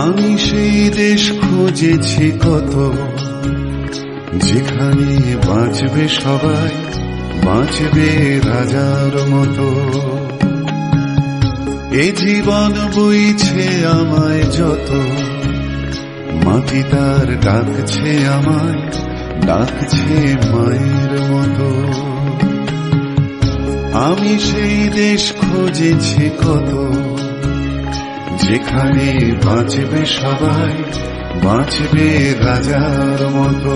আমি সেই দেশ খুঁজেছি কত, যেখানে বাঁচবে সবাই, বাঁচবে রাজার মতো। এ জীবন বইছে আমায় যত, মাটি তার ডাকছে আমায়, ডাকছে মায়ের মতো। আমি সেই দেশ খুঁজেছি কত, যেখানে বাঁচবে সবাই, বাঁচবে রাজার মতো।